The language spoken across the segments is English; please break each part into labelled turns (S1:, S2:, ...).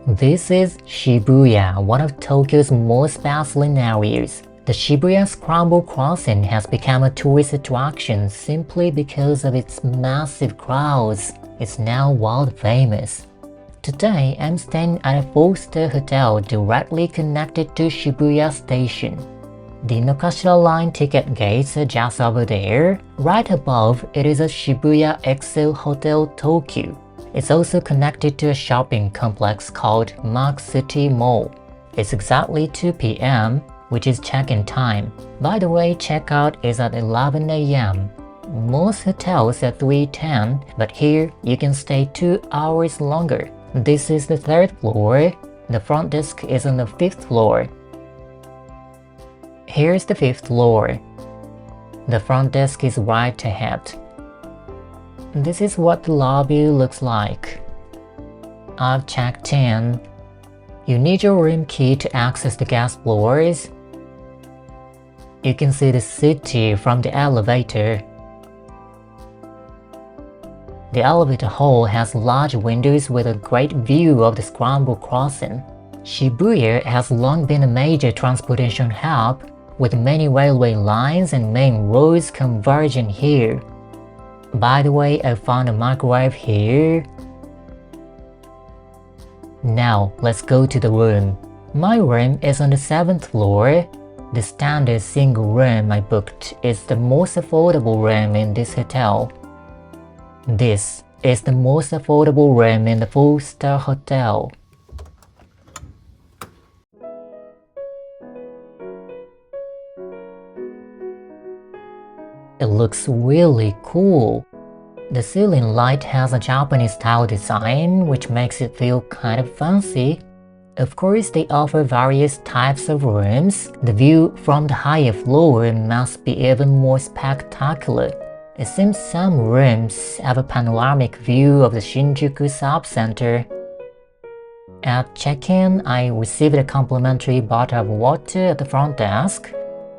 S1: This is Shibuya, one of Tokyo's most bustling areas. The Shibuya Scramble crossing has become a tourist attraction simply because of its massive crowds. It's now world famous. Today, I'm staying at a 4-star hotel directly connected to Shibuya Station. The Inokashira line ticket gates are just over there. Right above, it is a Shibuya Excel Hotel Tokyu. It's also connected to a shopping complex called Mark City Mall. It's exactly 2 p.m., which is check-in time. By the way, checkout is at 11 a.m. Most hotels are 3:10, but here you can stay 2 hours longer. This is the 3rd floor. The front desk is on the 5th floor. Here's the 5th floor. The front desk is right ahead. This is what the lobby looks like. I've checked in. You need your room key to access the guest floors. You can see the city from the elevator. The elevator hall has large windows with a great view of the Scramble crossing. Shibuya has long been a major transportation hub, with many railway lines and main roads converging here. By the way, I found a microwave here. Now, let's go to the room. My room is on the 7th floor. The standard single room I booked is the most affordable room in this hotel. This is the most affordable room in the 4-star hotel. It looks really cool. The ceiling light has a Japanese-style design, which makes it feel kind of fancy. Of course, they offer various types of rooms. The view from the higher floor must be even more spectacular. It seems some rooms have a panoramic view of the Shinjuku subcenter. At check-in, I received a complimentary bottle of water at the front desk.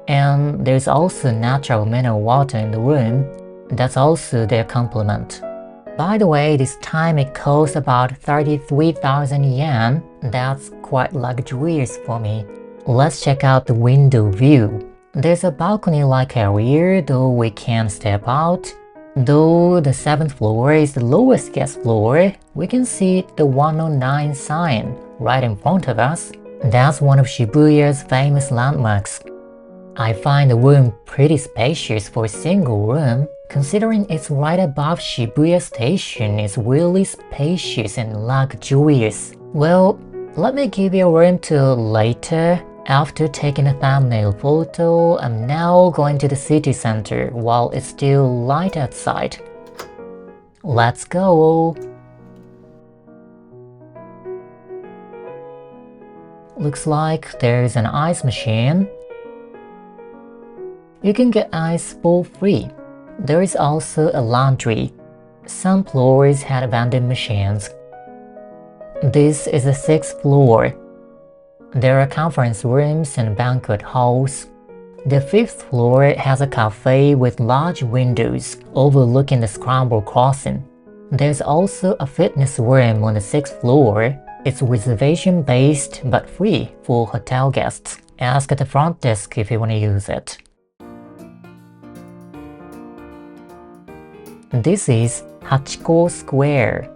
S1: And there's also natural mineral water in the room. That's also their compliment. By the way, this time it costs about 33,000 yen. That's quite luxurious for me. Let's check out the window view. There's a balcony-like area, though we can't step out. Though the 7th floor is the lowest guest floor, we can see the 109 sign right in front of us. That's one of Shibuya's famous landmarks. I find the room pretty spacious for a single room. Considering it's right above Shibuya Station, it's really spacious and luxurious. Well, let me give you a room tour later. After taking a thumbnail photo, I'm now going to the city center while it's still light outside. Let's go! Looks like there's an ice machine. You can get ice for free. There is also a laundry. Some floors had vending machines. This is the 6th floor. There are conference rooms and banquet halls. The 5th floor has a cafe with large windows overlooking the Scramble crossing. There's also a fitness room on the 6th floor. It's reservation-based but free for hotel guests. Ask at the front desk if you want to use it. This is Hachiko Square.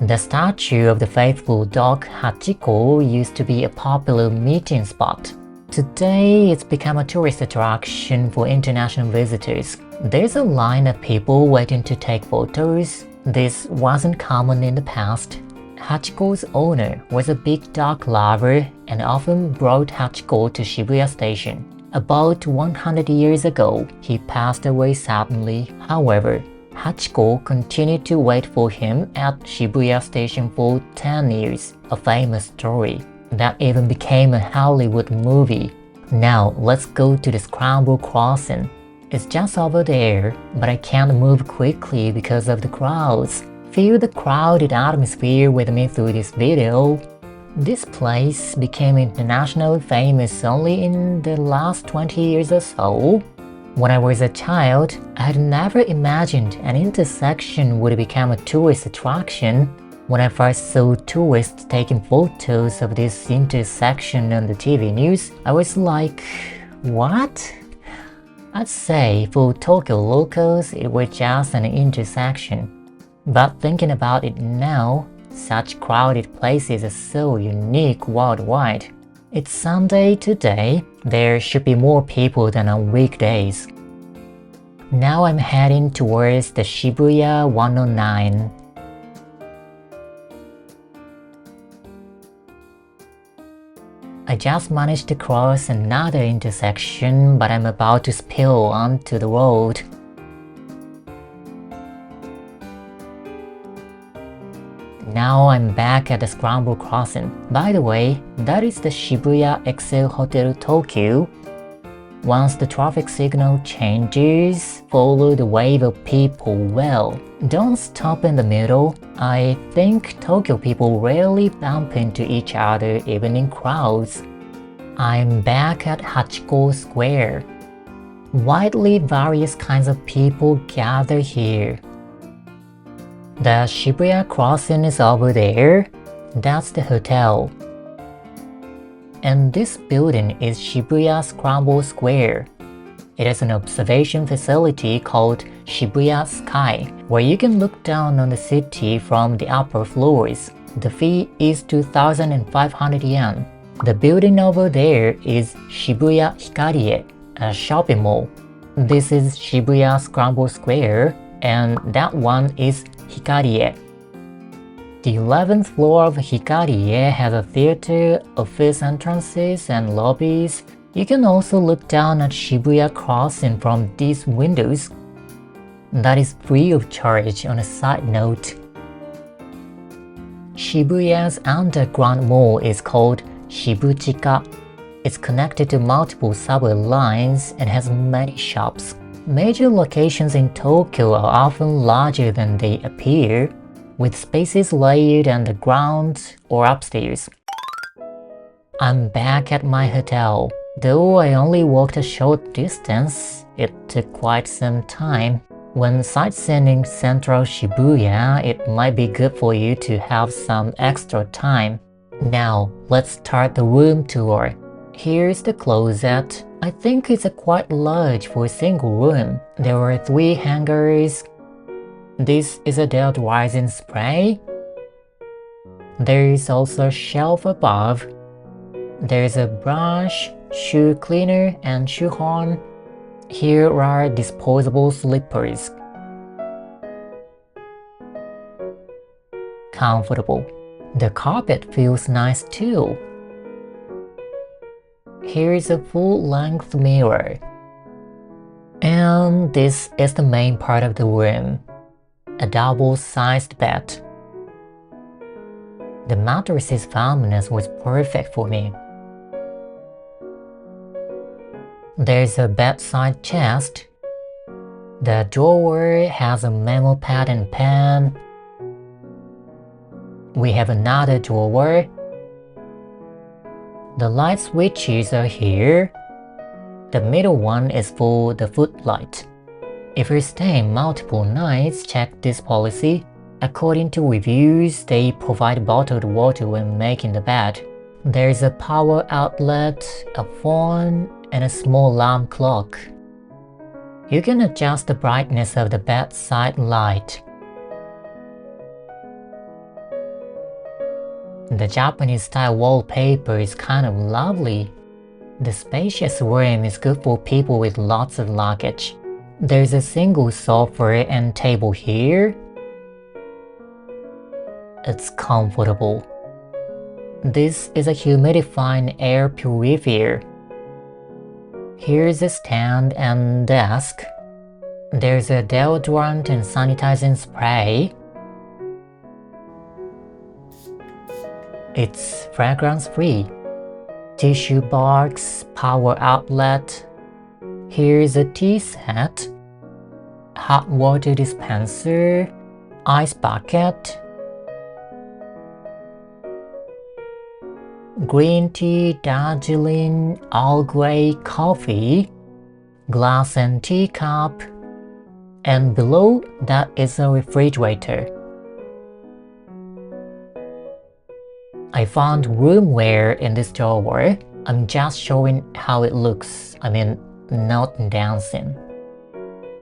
S1: The statue of the faithful dog Hachiko used to be a popular meeting spot. Today, it's become a tourist attraction for international visitors. There's a line of people waiting to take photos. This wasn't common in the past. Hachiko's owner was a big dog lover and often brought Hachiko to Shibuya Station. About 100 years ago, he passed away suddenly. However, Hachiko continued to wait for him at Shibuya Station for 10 years, a famous story that even became a Hollywood movie. Now let's go to the Scramble crossing. It's just over there, but I can't move quickly because of the crowds. Feel the crowded atmosphere with me through this video. This place became internationally famous only in the last 20 years or so. When I was a child, I had never imagined an intersection would become a tourist attraction. When I first saw tourists taking photos of this intersection on the TV news, I was like, what? I'd say for Tokyo locals it was just an intersection. But thinking about it now, such crowded places are so unique worldwide. It's Sunday today, there should be more people than on weekdays. Now I'm heading towards the Shibuya 109. I just managed to cross another intersection, but I'm about to spill onto the road. Now I'm back at the Scramble Crossing. By the way, that is the Shibuya Excel Hotel Tokyu. Once the traffic signal changes, follow the wave of people well. Don't stop in the middle. I think Tokyo people rarely bump into each other even in crowds. I'm back at Hachiko Square. Widely various kinds of people gather here. The Shibuya Crossing is over there. That's the hotel. And this building is Shibuya Scramble Square. It is an observation facility called Shibuya Sky, where you can look down on the city from the upper floors. The fee is 2,500 yen. The building over there is Shibuya Hikarie, a shopping mall. This is Shibuya Scramble Square, and that one is Hikarie. The 11th floor of Hikarie has a theater, office entrances, and lobbies. You can also look down at Shibuya Crossing from these windows. That is free of charge on a side note. Shibuya's underground mall is called Shibuchika. It's connected to multiple subway lines and has many shops. Major locations in Tokyo are often larger than they appear, with spaces laid underground or upstairs. I'm back at my hotel. Though I only walked a short distance, it took quite some time. When sightseeing central Shibuya, it might be good for you to have some extra time. Now, let's start the room tour. Here's the closet. I think it's quite large for a single room. There are 3 hangers. This is a deodorizing spray. There is also a shelf above. There is a brush, shoe cleaner, and shoe horn. Here are disposable slippers. Comfortable. The carpet feels nice too. Here is a full-length mirror. And this is the main part of the room. A double-sized bed. The mattress's firmness was perfect for me. There's a bedside chest. The drawer has a memo pad and pen. We have another drawer. The light switches are here. The middle one is for the footlight. If you're staying multiple nights, check this policy. According to reviews, they provide bottled water when making the bed. There's a power outlet, a phone, and a small alarm clock. You can adjust the brightness of the bedside light. The Japanese-style wallpaper is kind of lovely. The spacious room is good for people with lots of luggage. There's a single sofa and table here. It's comfortable. This is a humidifying air purifier. Here's a stand and desk. There's a deodorant and sanitizing spray. It's fragrance-free. Tissue box, power outlet. Here's a tea set, hot water dispenser, ice bucket, green tea, Darjeeling, Earl Grey coffee, glass and teacup, and below that is a refrigerator. I found roomwear in this drawer. I'm just showing how it looks, not dancing.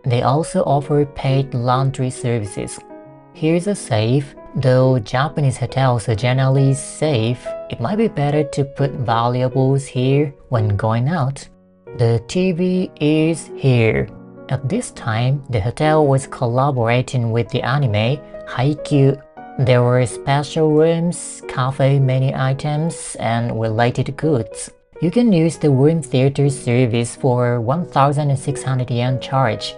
S1: They also offer paid laundry services. Here's a safe. Though Japanese hotels are generally safe, it might be better to put valuables here when going out. The TV is here. At this time, the hotel was collaborating with the anime Haikyuu. There were special rooms, cafe menu items, and related goods. You can use the room theater service for 1,600 yen charge.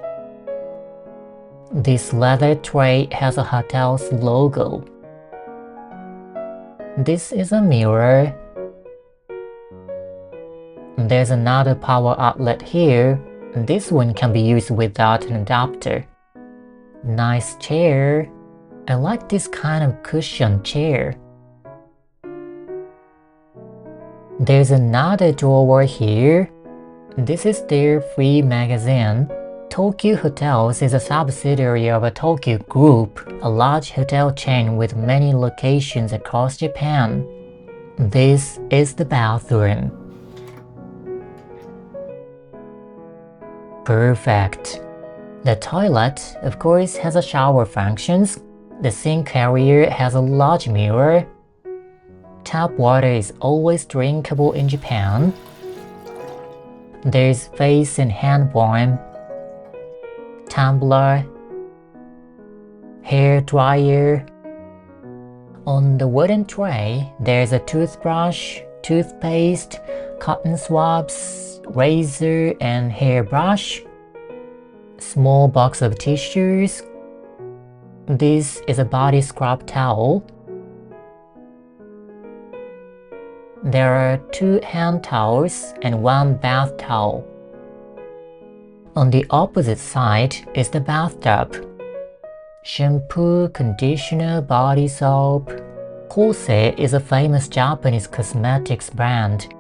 S1: This leather tray has a hotel's logo. This is a mirror. There's another power outlet here. This one can be used without an adapter. Nice chair. I like this kind of cushion chair. There's another drawer here. This is their free magazine. Tokyu Hotels is a subsidiary of a Tokyu Group, a large hotel chain with many locations across Japan. This is the bathroom. Perfect. The toilet, of course, has a shower functions. The sink area has a large mirror. Tap water is always drinkable in Japan. There's face and hand warm, tumbler, hair dryer. On the wooden tray, there's a toothbrush, toothpaste, cotton swabs, razor and hairbrush, small box of tissues. This is a body scrub towel. There are 2 hand towels and 1 bath towel. On the opposite side is the bathtub. Shampoo, conditioner, body soap. Kose is a famous Japanese cosmetics brand.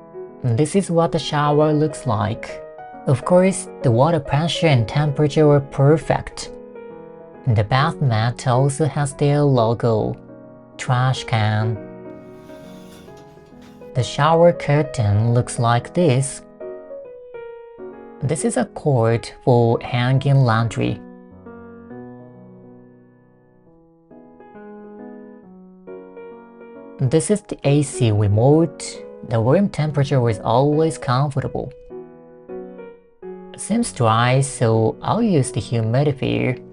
S1: This is what the shower looks like. Of course, the water pressure and temperature were perfect. The bath mat also has their logo. Trash can. The shower curtain looks like this. This is a cord for hanging laundry. This is the AC remote. The room temperature was always comfortable. It seems dry, so I'll use the humidifier.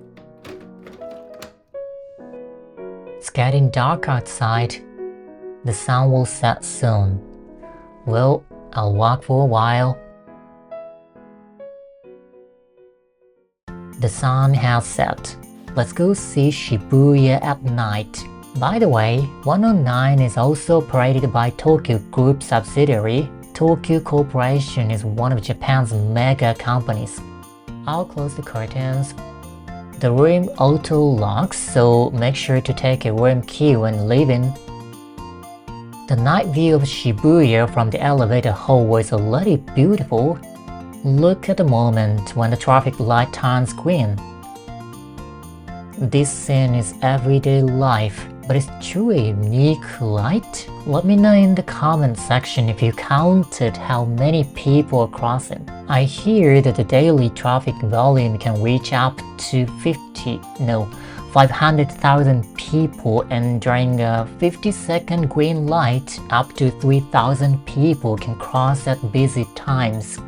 S1: It's getting dark outside. The sun will set soon. Well, I'll walk for a while. The sun has set. Let's go see Shibuya at night. By the way, 109 is also operated by Tokyu Group subsidiary. Tokyu Corporation is one of Japan's mega companies. I'll close the curtains. The room auto locks, so make sure to take a room key when leaving. The night view of Shibuya from the elevator hall was already beautiful. Look at the moment when the traffic light turns green. This scene is everyday life, but it's truly a unique light. Let me know in the comment section if you counted how many people are crossing. I hear that the daily traffic volume can reach up to 500,000 people, and during a 50-second green light, up to 3,000 people can cross at busy times.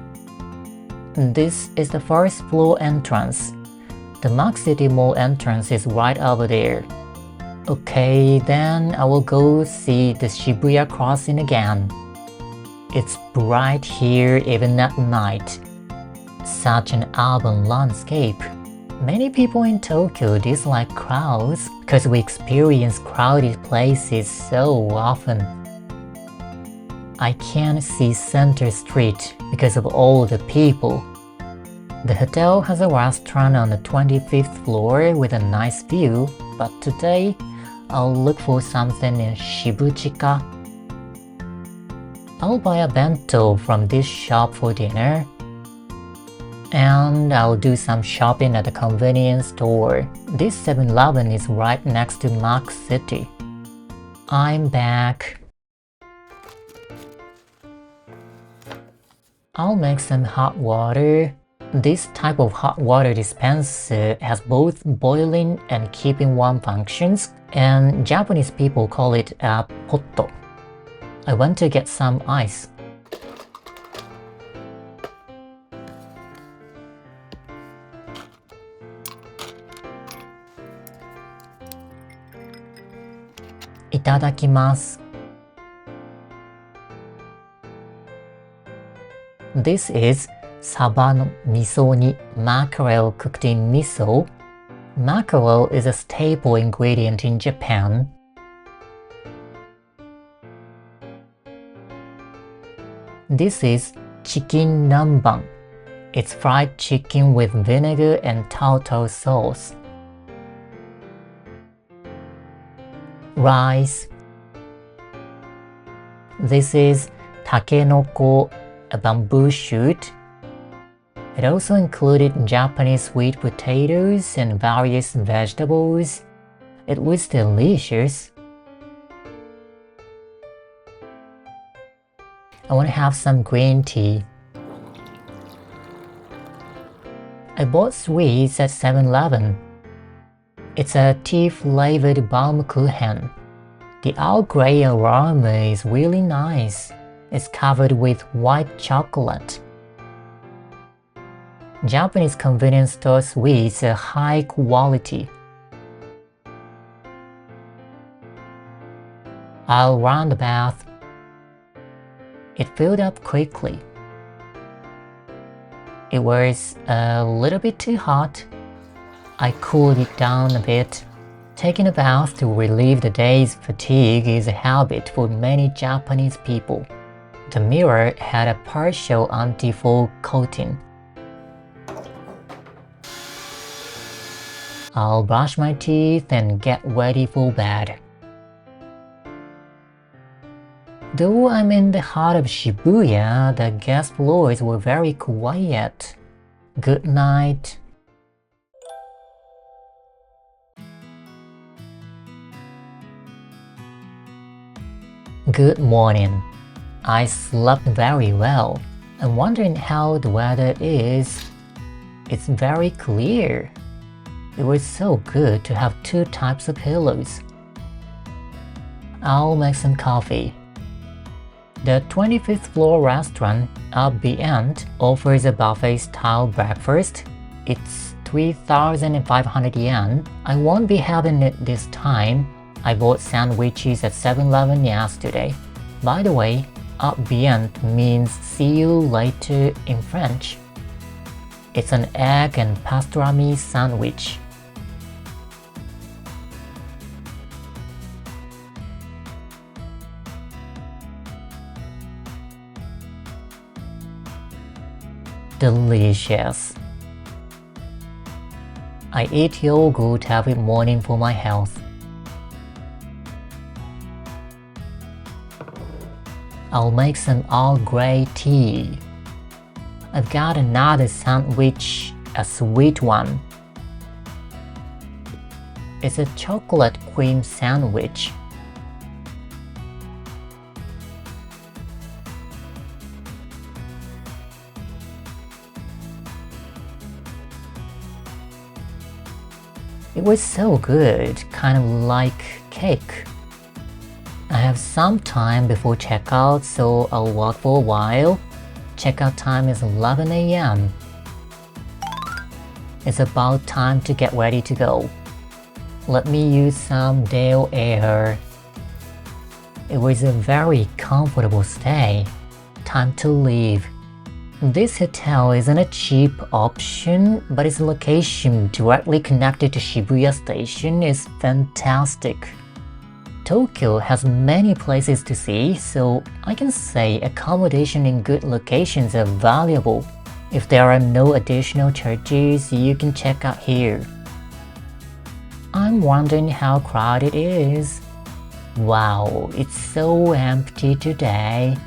S1: This is the first floor entrance. The Max City Mall entrance is right over there. Okay, then I will go see the Shibuya Crossing again. It's bright here even at night. Such an urban landscape. Many people in Tokyo dislike crowds because we experience crowded places so often. I can't see Center Street because of all the people. The hotel has a restaurant on the 25th floor with a nice view, but today I'll look for something in Shibuchika. I'll buy a bento from this shop for dinner, and I'll do some shopping at a convenience store. This 7-Eleven is right next to Max City. I'm back. I'll make some hot water. This type of hot water dispenser has both boiling and keeping warm functions, and Japanese people call it a potto. I went to get some ice. Itadakimasu. This is saba no miso ni mackerel cooked in miso. Mackerel is a staple ingredient in Japan. This is chicken nanban. It's fried chicken with vinegar and tartar sauce. Rice. This is takenoko, a bamboo shoot. It also included Japanese sweet potatoes and various vegetables. It was delicious. I want to have some green tea. I bought sweets at 7-Eleven. It's a tea-flavored Baumkuchen. The Earl Grey aroma is really nice. It's covered with white chocolate. Japanese convenience store sweets are high quality. I'll run the bath. It filled up quickly. It was a little bit too hot. I cooled it down a bit. Taking a bath to relieve the day's fatigue is a habit for many Japanese people. The mirror had a partial anti-fog coating. I'll brush my teeth and get ready for bed. Though I'm in the heart of Shibuya, the guest floors were very quiet. Good night. Good morning. I slept very well. I'm wondering how the weather is. It's very clear. It was so good to have two types of pillows. I'll make some coffee. The 25th floor restaurant, Unbeatable, offers a buffet-style breakfast. It's 3,500 yen. I won't be having it this time. I bought sandwiches at 7-Eleven yesterday. By the way, Unbeatable means see you later in French. It's an egg and pastrami sandwich. Delicious. I eat yogurt every morning for my health. I'll make some Earl Grey tea. I've got another sandwich, a sweet one. It's a chocolate cream sandwich. It was so good, kind of like cake. I have some time before checkout, so I'll walk for a while. Checkout time is 11 a.m. It's about time to get ready to go. Let me use some Dale air. It was a very comfortable stay. Time to leave. This hotel isn't a cheap option, but its location directly connected to Shibuya Station is fantastic. Tokyo has many places to see, so I can say accommodation in good locations are valuable. If there are no additional charges, you can check out here. I'm wondering how crowded it is. Wow, it's so empty today.